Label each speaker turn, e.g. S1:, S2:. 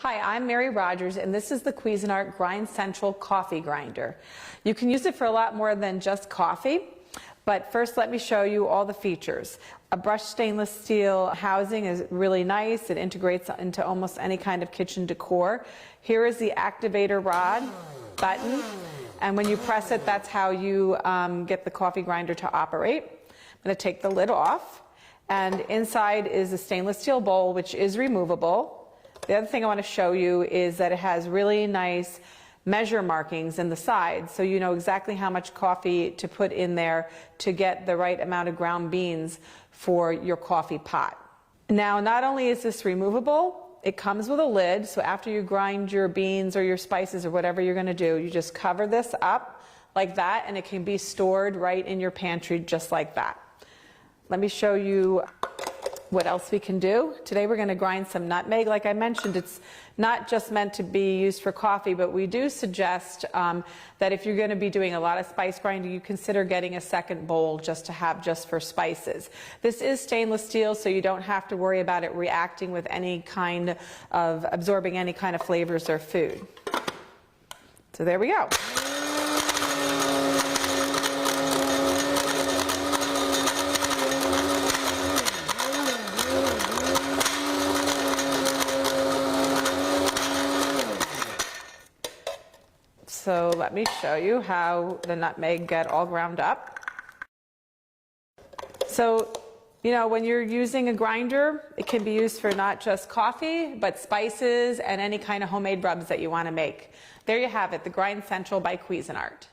S1: Hi, I'm Mary Rogers, and this is the Cuisinart Grind Central Coffee Grinder. You can use it for a lot more than just coffee, but first let me show you all the features. A brushed stainless steel housing is really nice. It integrates into almost any kind of kitchen decor. Here is the activator rod button, and when you press it, that's how you get the coffee grinder to operate. I'm going to take the lid off, and inside is a stainless steel bowl, which is removable. The other thing I want to show you is that it has really nice measure markings in the sides, so you know exactly how much coffee to put in there to get the right amount of ground beans for your coffee pot. Now, not only is this removable, it comes with a lid, so after you grind your beans or your spices or whatever you're going to do, you just cover this up like that, and it can be stored right in your pantry just like that. Let me show you what else we can do. Today we're going to grind some nutmeg. Like I mentioned, it's not just meant to be used for coffee, but we do suggest that if you're going to be doing a lot of spice grinding, you consider getting a second bowl just to have just for spices. This is stainless steel, so you don't have to worry about it reacting with any kind of absorbing any kind of flavors or food. So there we go. So let me show you how the nutmeg get all ground up. So, you know, when you're using a grinder, it can be used for not just coffee, but spices and any kind of homemade rubs that you want to make. There you have it, the Grind Central by Cuisinart.